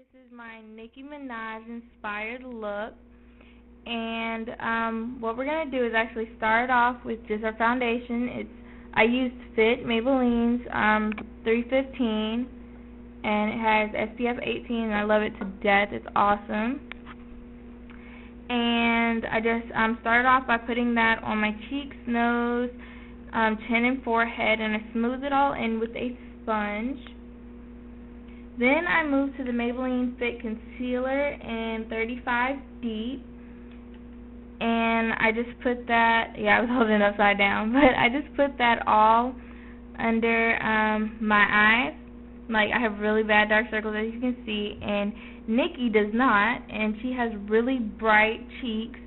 This is my Nicki Minaj inspired look. And what we're going to do is actually start off with just our foundation. I used Fit Maybelline's 315, and it has SPF 18, and I love it to death. It's awesome. And I just started off by putting that on my cheeks, nose, chin, and forehead, and I smoothed it all in with a sponge. Then I moved to the Maybelline Fit Concealer in 35 Deep, and I just put that, I was holding it upside down, but I just put that all under my eyes. Like, I have really bad dark circles, as you can see, and Nicki does not, and she has really bright cheeks,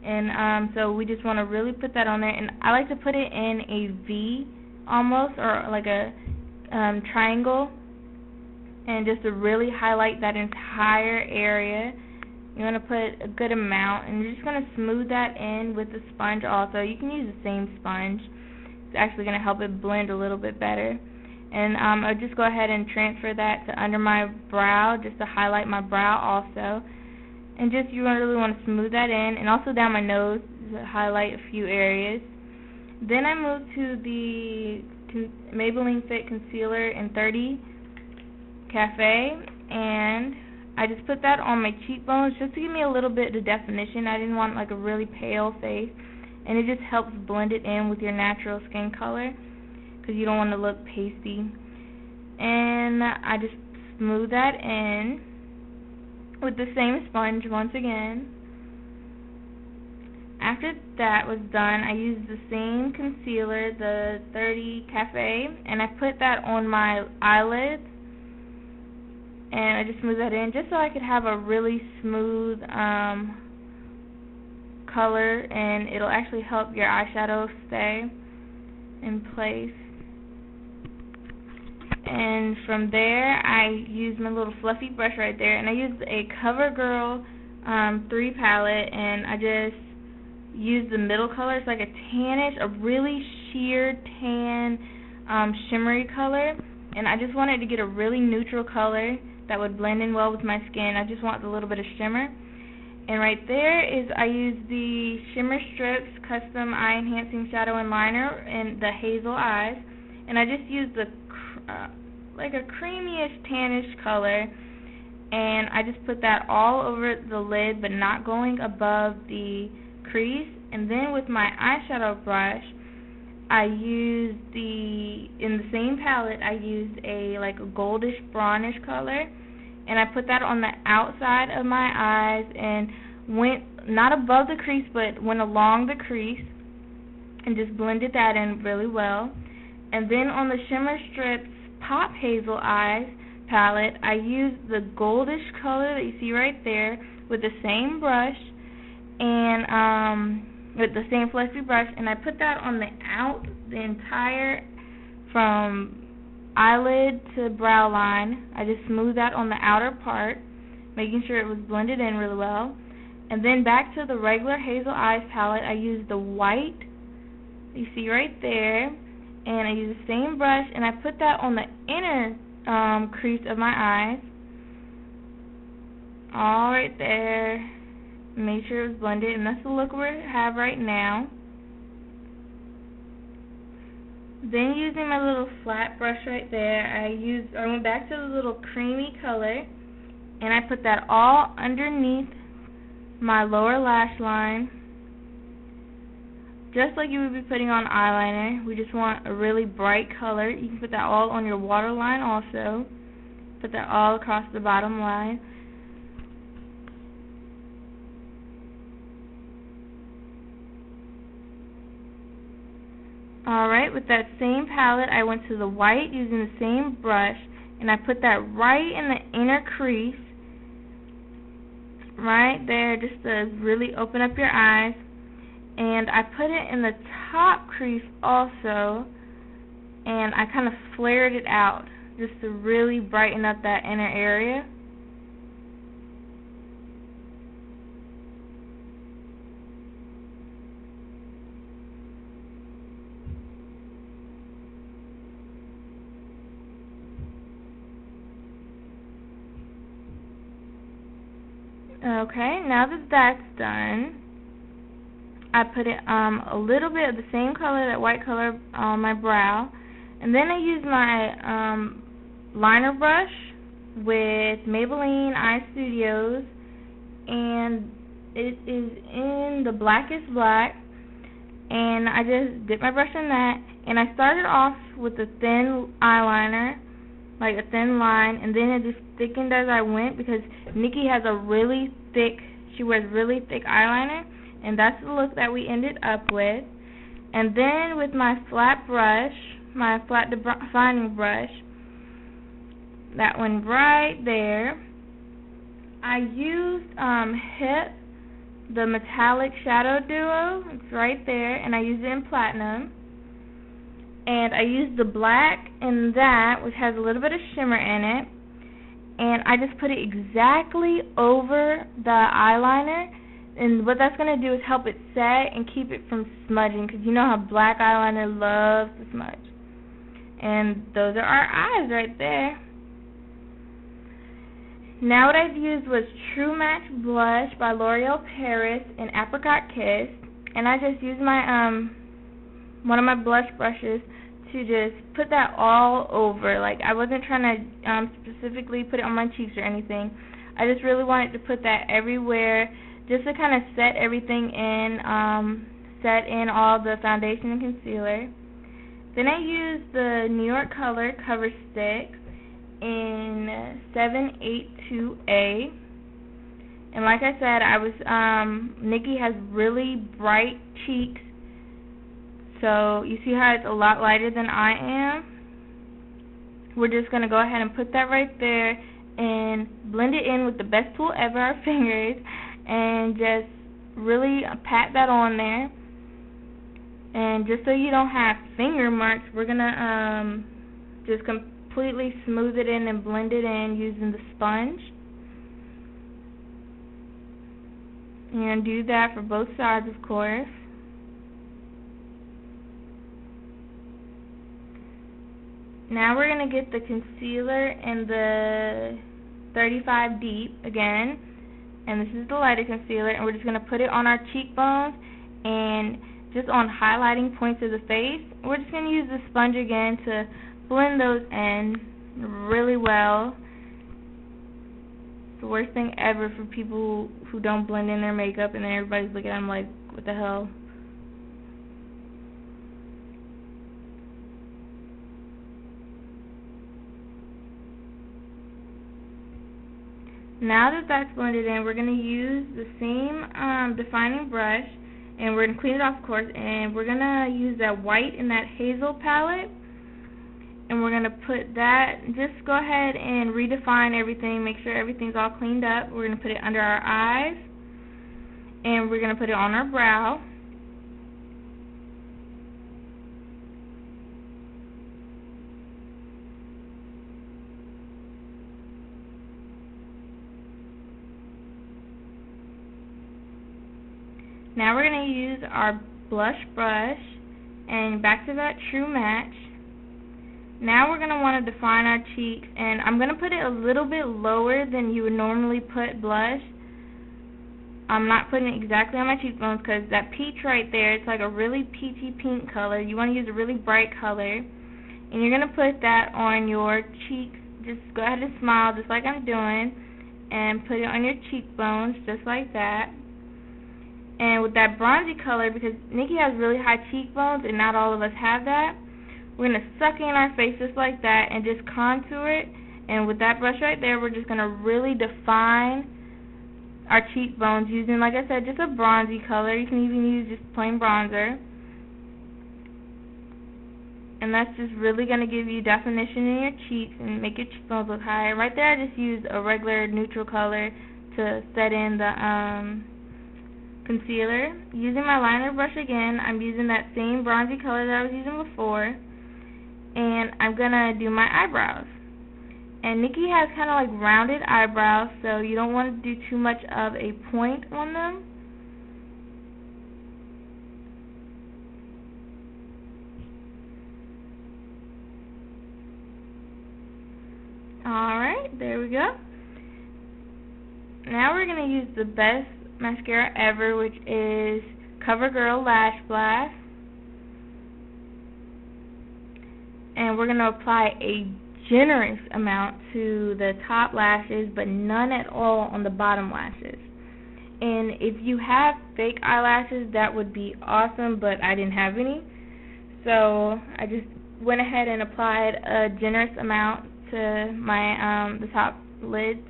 and so we just want to really put that on there, and I like to put it in a V almost, or like a triangle, and just to really highlight that entire area. You want to put a good amount, and you're just going to smooth that in with the sponge also. You can use the same sponge. It's actually going to help it blend a little bit better. And I'll just go ahead and transfer that to under my brow, just to highlight my brow also. And just, you really want to smooth that in, and also down my nose to highlight a few areas. Then I moved to the Maybelline Fit Concealer in 30 Cafe, and I just put that on my cheekbones just to give me a little bit of definition. I didn't want like a really pale face, and it just helps blend it in with your natural skin color because you don't want to look pasty. And I just smooth that in with the same sponge once again. After that was done, I used the same concealer, the 30 Cafe, and I put that on my eyelids. And I just smooth that in just so I could have a really smooth color, and it'll actually help your eyeshadow stay in place. And from there, I used my little fluffy brush right there, and I used a CoverGirl 3 palette, and I just used the middle color. It's like a tannish, a really sheer tan, shimmery color, and I just wanted to get a really neutral color that would blend in well with my skin. I just want a little bit of shimmer. And right there is, I used the Shimmer Strips Custom Eye Enhancing Shadow and Liner in the hazel eyes, and I just used the like a creamyish tannish color, and I just put that all over the lid, but not going above the crease. And then with my eyeshadow brush, I used in the same palette, I used a like a goldish brownish color, and I put that on the outside of my eyes and went not above the crease, but went along the crease and just blended that in really well. And then on the Shimmer Strips Pop Hazel Eyes palette, I used the goldish color that you see right there with the same brush, and with the same fluffy brush, and I put that on the entire, from eyelid to brow line. I just smoothed that on the outer part, making sure it was blended in really well. And then back to the regular Hazel Eyes palette, I used the white, you see right there, and I used the same brush, and I put that on the inner crease of my eyes, all right there. Make sure it was blended, and that's the look we have right now. Then, using my little flat brush right there, I went back to the little creamy color, and I put that all underneath my lower lash line, just like you would be putting on eyeliner. We just want a really bright color. You can put that all on your waterline also. Put that all across the bottom line. Alright, with that same palette, I went to the white using the same brush, and I put that right in the inner crease, right there, just to really open up your eyes. And I put it in the top crease also, and I kind of flared it out just to really brighten up that inner area. Okay, now that that's done, I put it a little bit of the same color, that white color, on my brow, and then I use my liner brush with Maybelline Eye Studios, and it is in the blackest black, and I just dip my brush in that, and I started off with a thin eyeliner, like a thin line, and then it just thickened as I went, because Nicki has a really thick, she wears really thick eyeliner, and that's the look that we ended up with. And then with my flat brush, my flat defining brush, that one right there, I used Hip, the metallic shadow duo. It's right there, and I used it in platinum. And I used the black in that, which has a little bit of shimmer in it, and I just put it exactly over the eyeliner. And what that's going to do is help it set and keep it from smudging, because you know how black eyeliner loves to smudge. And those are our eyes right there. Now what I've used was True Match Blush by L'Oreal Paris in Apricot Kiss. And I just used my one of my blush brushes to just put that all over. Like, I wasn't trying to specifically put it on my cheeks or anything. I just really wanted to put that everywhere, just to kind of set everything in, set in all the foundation and concealer. Then I used the New York Color Cover Stick in 782A. And like I said, Nicki has really bright cheeks, so you see how it's a lot lighter than I am? We're just going to go ahead and put that right there and blend it in with the best tool ever, our fingers, and just really pat that on there. And just so you don't have finger marks, we're going to just completely smooth it in and blend it in using the sponge. And do that for both sides, of course. Now we're going to get the concealer and the 35 Deep again, and this is the lighter concealer, and we're just going to put it on our cheekbones and just on highlighting points of the face. We're just going to use the sponge again to blend those in really well. It's the worst thing ever for people who don't blend in their makeup, and then everybody's looking at them like, what the hell? Now that that's blended in, we're going to use the same defining brush, and we're going to clean it off, of course, and we're going to use that white in that hazel palette, and we're going to put that, just go ahead and redefine everything, make sure everything's all cleaned up. We're going to put it under our eyes, and we're going to put it on our brow. Now we're going to use our blush brush, and back to that True Match. Now we're going to want to define our cheeks, and I'm going to put it a little bit lower than you would normally put blush. I'm not putting it exactly on my cheekbones, because that peach right there, it's like a really peachy pink color. You want to use a really bright color, and you're going to put that on your cheeks. Just go ahead and smile just like I'm doing, and put it on your cheekbones just like that. And with that bronzy color, because Nicki has really high cheekbones and not all of us have that, we're going to suck in our face just like that and just contour it. And with that brush right there, we're just going to really define our cheekbones using, like I said, just a bronzy color. You can even use just plain bronzer. And that's just really going to give you definition in your cheeks and make your cheekbones look higher. Right there, I just used a regular neutral color to set in the concealer. Using my liner brush again, I'm using that same bronzy color that I was using before, and I'm going to do my eyebrows. And Nicki has kind of like rounded eyebrows, so you don't want to do too much of a point on them. Alright, there we go. Now Now we're going to use the best mascara ever, which is CoverGirl Lash Blast. And we're going to apply a generous amount to the top lashes, but none at all on the bottom lashes. And if you have fake eyelashes, that would be awesome, but I didn't have any. So I just went ahead and applied a generous amount to my the top lids.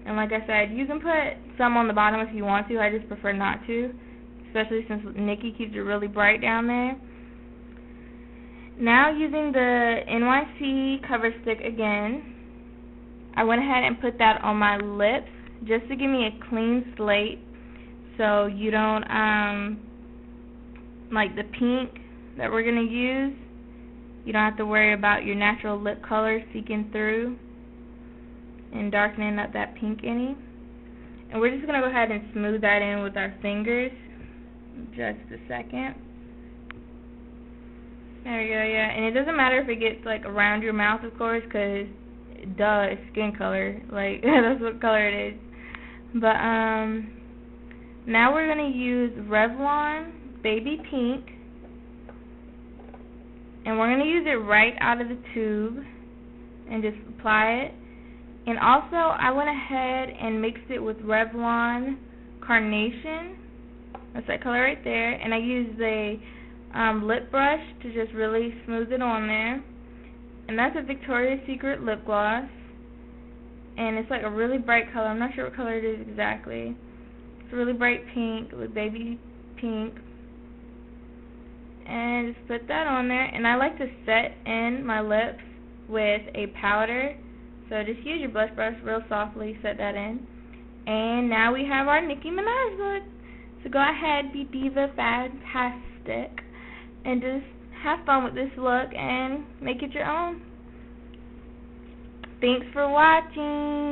And like I said, you can put some on the bottom if you want to. I just prefer not to, especially since Nicki keeps it really bright down there. Now using the NYC cover stick again, I went ahead and put that on my lips just to give me a clean slate, so you don't like the pink that we're going to use, you don't have to worry about your natural lip color seeking through and darkening up that pink any. And we're just going to go ahead and smooth that in with our fingers. Just a second. There we go, yeah. And it doesn't matter if it gets like around your mouth, of course, because duh, it's skin color. Like, that's what color it is. But now we're going to use Revlon Baby Pink. And we're going to use it right out of the tube and just apply it. And also, I went ahead and mixed it with Revlon Carnation. That's that color right there. And I used a lip brush to just really smooth it on there. And that's a Victoria's Secret lip gloss. And it's like a really bright color. I'm not sure what color it is exactly. It's a really bright pink with baby pink. And just put that on there. And I like to set in my lips with a powder. So just use your blush brush real softly, set that in. And now we have our Nicki Minaj look. So go ahead, be diva fantastic, and just have fun with this look and make it your own. Thanks for watching.